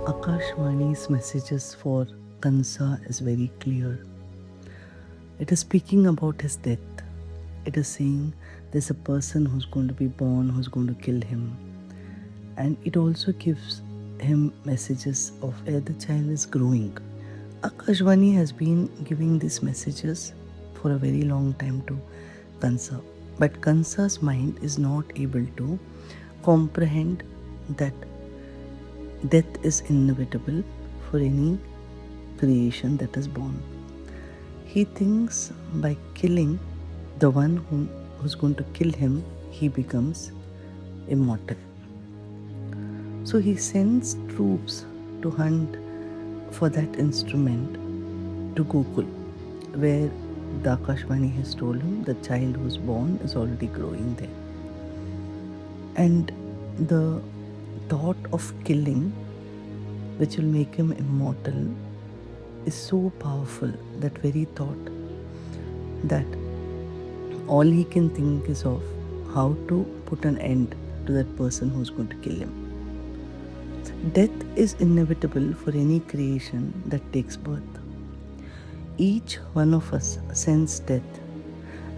Akashvani's messages for Kansa is very clear. It is speaking about his death. It is saying there's a person who's going to be born, who's going to kill him. And it also gives him messages of where the child is growing. Akashvani has been giving these messages for a very long time to Kansa. But Kansa's mind is not able to comprehend that death is inevitable for any creation that is born. He thinks by killing the one who's going to kill him, he becomes immortal. So he sends troops to hunt for that instrument to Gokul, where the Akashvani has told him the child who's born is already growing there. And the thought of killing, which will make him immortal, is so powerful, that very thought, that all he can think is of how to put an end to that person who's going to kill him. Death is inevitable for any creation that takes birth. Each one of us senses death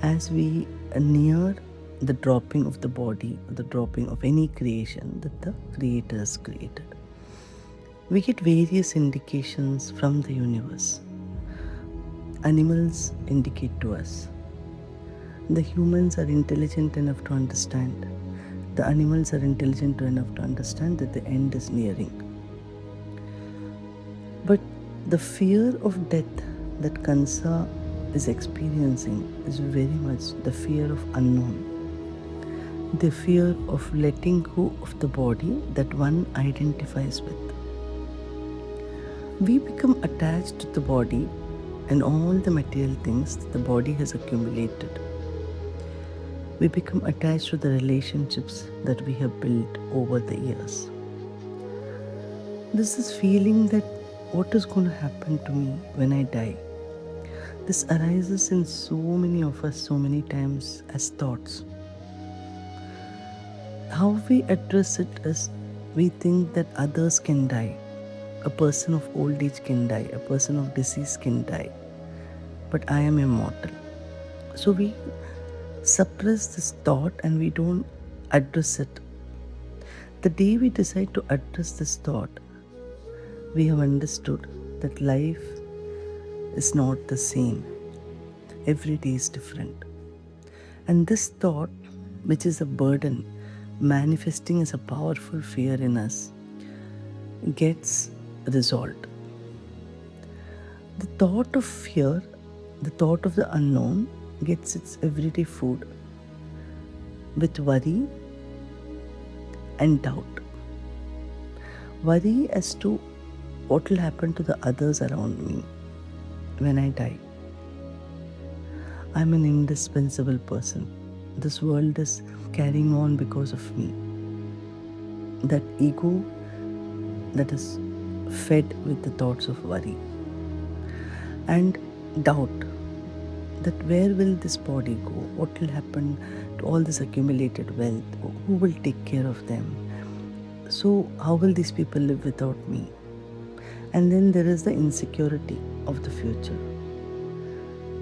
as we near the dropping of the body, the dropping of any creation that the Creator has created. We get various indications from the universe. Animals indicate to us. The humans are intelligent enough to understand. The animals are intelligent enough to understand that the end is nearing. But the fear of death that Kansa is experiencing is very much the fear of unknown. The fear of letting go of the body that one identifies with. We become attached to the body and all the material things that the body has accumulated. We become attached to the relationships that we have built over the years. This is feeling that what is going to happen to me when I die? This arises in so many of us so many times as thoughts. How we address it is we think that others can die. A person of old age can die. A person of disease can die. But I am immortal. So we suppress this thought and we don't address it. The day we decide to address this thought, we have understood that life is not the same. Every day is different. And this thought, which is a burden, manifesting as a powerful fear in us, gets resolved. The thought of fear, the thought of the unknown, gets its everyday food with worry and doubt. Worry as to what will happen to the others around me when I die. I'm an indispensable person. This world is carrying on because of me. That ego that is fed with the thoughts of worry and doubt, that where will this body go? What will happen to all this accumulated wealth? Who will take care of them? So how will these people live without me? And then there is the insecurity of the future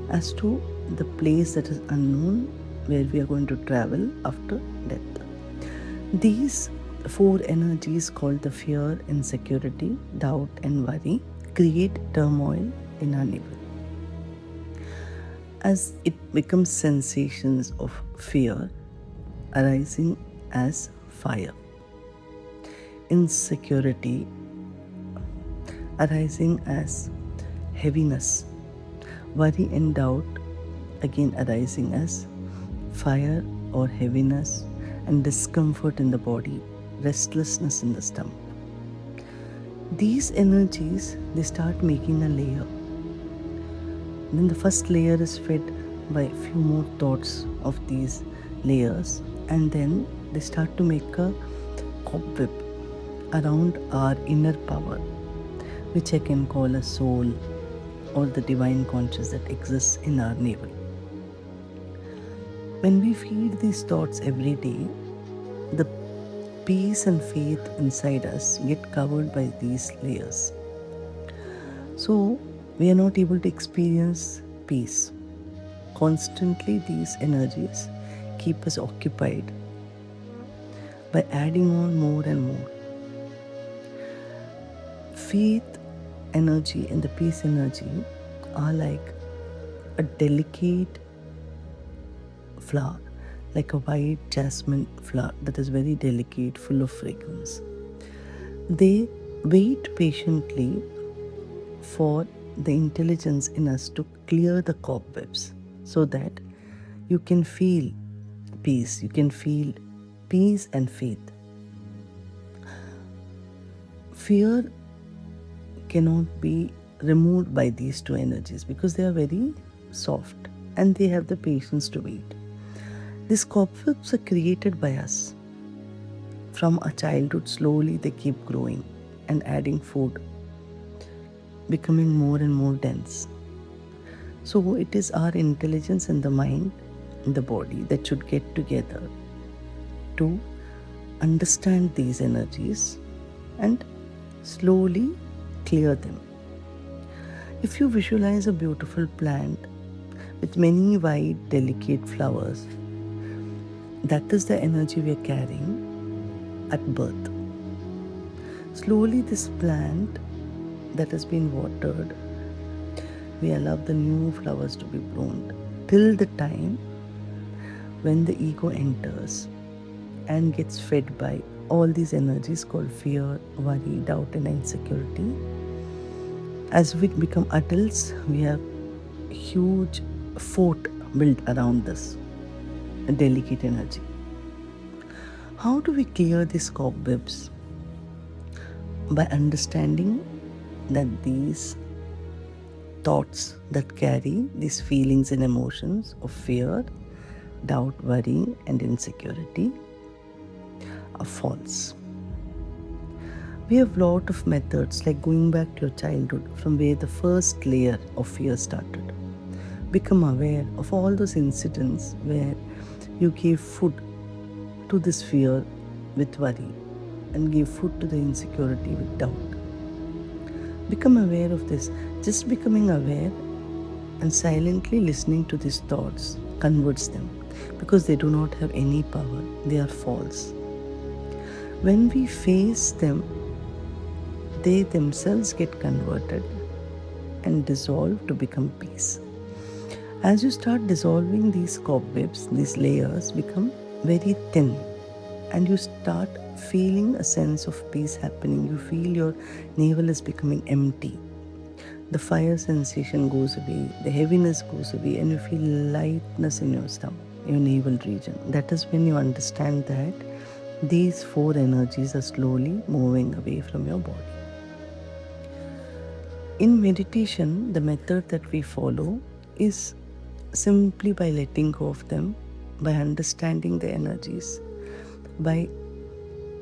as to the place that is unknown where we are going to travel after death. These four energies called the fear, insecurity, doubt and worry create turmoil in our navel. As it becomes sensations of fear arising as fire, insecurity arising as heaviness, worry and doubt again arising as fire or heaviness and discomfort in the body, restlessness in the stomach. These energies, they start making a layer. Then the first layer is fed by a few more thoughts of these layers, and then they start to make a cobweb around our inner power, which I can call a soul or the divine conscious that exists in our navel. When we feed these thoughts every day, the peace and faith inside us get covered by these layers. So we are not able to experience peace. Constantly, these energies keep us occupied by adding on more and more. Faith energy and the peace energy are like a delicate flower, like a white jasmine flower that is very delicate, full of fragrance. They wait patiently for the intelligence in us to clear the cobwebs so that you can feel peace. You can feel peace and faith. Fear cannot be removed by these two energies because they are very soft and they have the patience to wait. These cobwebs are created by us. From a childhood, slowly they keep growing and adding food, becoming more and more dense. So it is our intelligence and the mind and the body that should get together to understand these energies and slowly clear them. If you visualize a beautiful plant with many white, delicate flowers, that is the energy we are carrying at birth. Slowly, this plant that has been watered, we allow the new flowers to be bloomed till the time when the ego enters and gets fed by all these energies called fear, worry, doubt, and insecurity. As we become adults, we have a huge fort built around this delicate energy. How do we clear these cobwebs? By understanding that these thoughts that carry these feelings and emotions of fear, doubt, worry, and insecurity are false. We have a lot of methods like going back to your childhood from where the first layer of fear started. Become aware of all those incidents where you gave food to this fear with worry and gave food to the insecurity with doubt. Become aware of this. Just becoming aware and silently listening to these thoughts converts them because they do not have any power. They are false. When we face them, they themselves get converted and dissolve to become peace. As you start dissolving these cobwebs, these layers become very thin and you start feeling a sense of peace happening. You feel your navel is becoming empty. The fire sensation goes away, the heaviness goes away, and you feel lightness in your stomach, your navel region. That is when you understand that these four energies are slowly moving away from your body. In meditation, the method that we follow is simply by letting go of them, by understanding the energies, by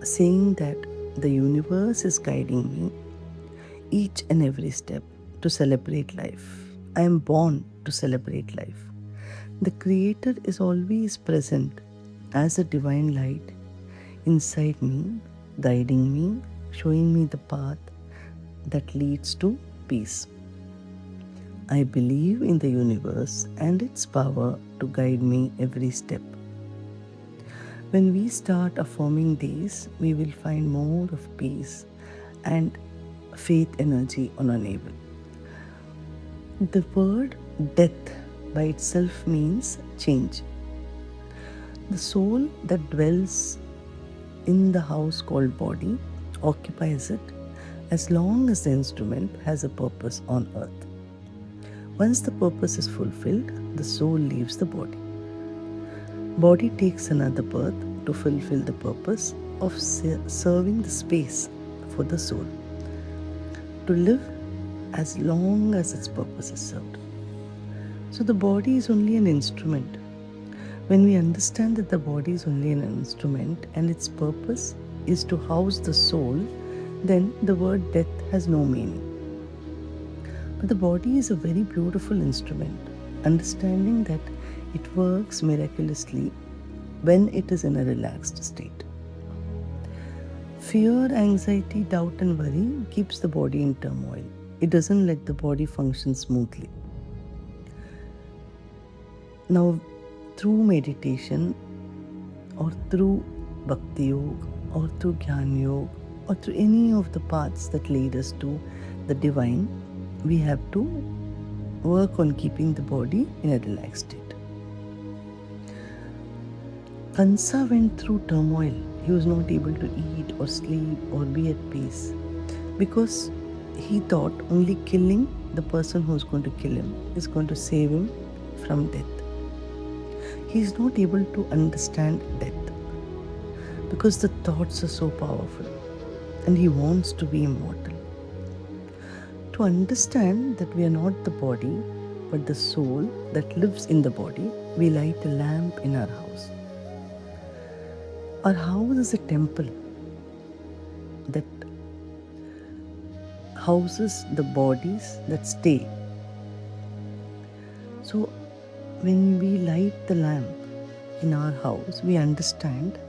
saying that the universe is guiding me each and every step to celebrate life. I am born to celebrate life. The Creator is always present as a divine light inside me, guiding me, showing me the path that leads to peace. I believe in the universe and its power to guide me every step. When we start affirming these, we will find more of peace and faith energy on our navel. The word death by itself means change. The soul that dwells in the house called body occupies it as long as the instrument has a purpose on earth. Once the purpose is fulfilled, the soul leaves the body. Body takes another birth to fulfill the purpose of serving the space for the soul to live as long as its purpose is served. So the body is only an instrument. When we understand that the body is only an instrument and its purpose is to house the soul, then the word death has no meaning. But the body is a very beautiful instrument, understanding that it works miraculously when it is in a relaxed state. Fear, anxiety, doubt, and worry keeps the body in turmoil. It doesn't let the body function smoothly. Now, through meditation, or through Bhakti Yoga, or through Jnana Yoga, or through any of the paths that lead us to the divine, we have to work on keeping the body in a relaxed state. Kansa went through turmoil. He was not able to eat or sleep or be at peace because he thought only killing the person who's going to kill him is going to save him from death. He is not able to understand death because the thoughts are so powerful and he wants to be immortal. To understand that we are not the body but the soul that lives in the body, we light a lamp in our house. Our house is a temple that houses the bodies that stay. So when we light the lamp in our house, we understand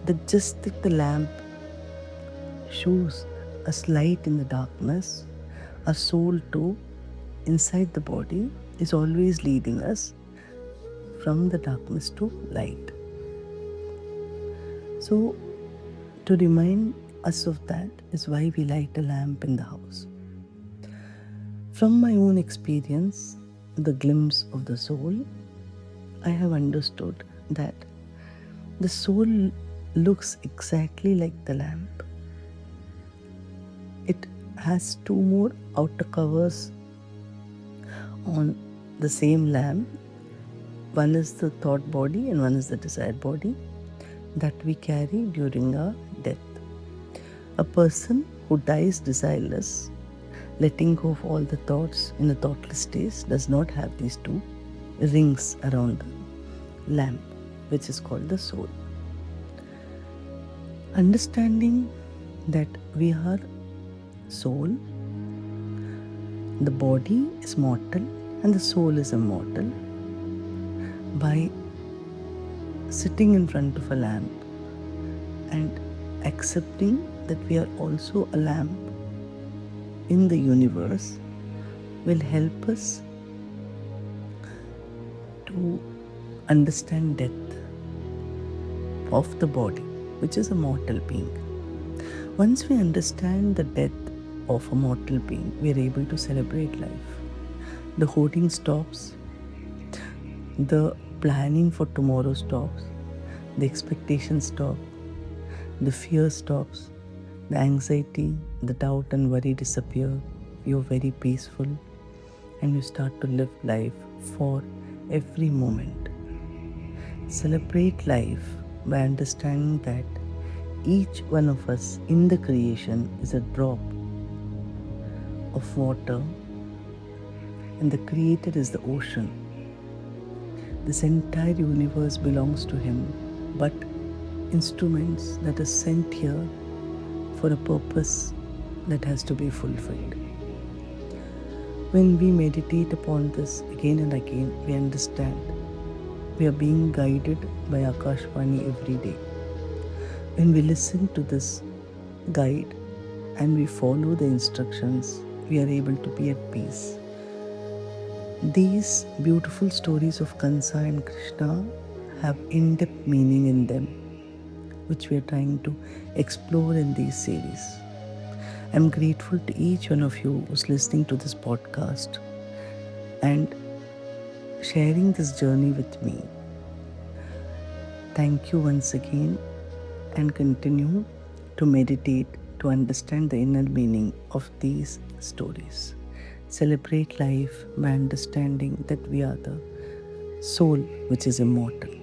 that just like the lamp shows us light in the darkness, our soul too, inside the body, is always leading us from the darkness to light. So, to remind us of that is why we light a lamp in the house. From my own experience, the glimpse of the soul, I have understood that the soul looks exactly like the lamp. It has two more outer covers on the same lamp. One is the thought body and one is the desired body that we carry during our death. A person who dies desireless, letting go of all the thoughts in a thoughtless state, does not have these two rings around the lamp, which is called the soul. Understanding that we are soul, the body is mortal and the soul is immortal, by sitting in front of a lamp and accepting that we are also a lamp in the universe will help us to understand death of the body, which is a mortal being. Once we understand the death of a mortal being, we are able to celebrate life. The hoarding stops, the planning for tomorrow stops, the expectation stops, the fear stops, the anxiety, the doubt and worry disappear. You're very peaceful and you start to live life for every moment. Celebrate life by understanding that each one of us in the creation is a drop of water and the creator is the ocean. This entire universe belongs to him, but instruments that are sent here for a purpose that has to be fulfilled. When we meditate upon this again and again, we understand we are being guided by Akashvani every day. When we listen to this guide and we follow the instructions, we are able to be at peace. These beautiful stories of Kansa and Krishna have in-depth meaning in them, which we are trying to explore in these series. I'm grateful to each one of you who's listening to this podcast and sharing this journey with me. Thank you once again and continue to meditate to understand the inner meaning of these stories. Celebrate life by understanding that we are the soul which is immortal.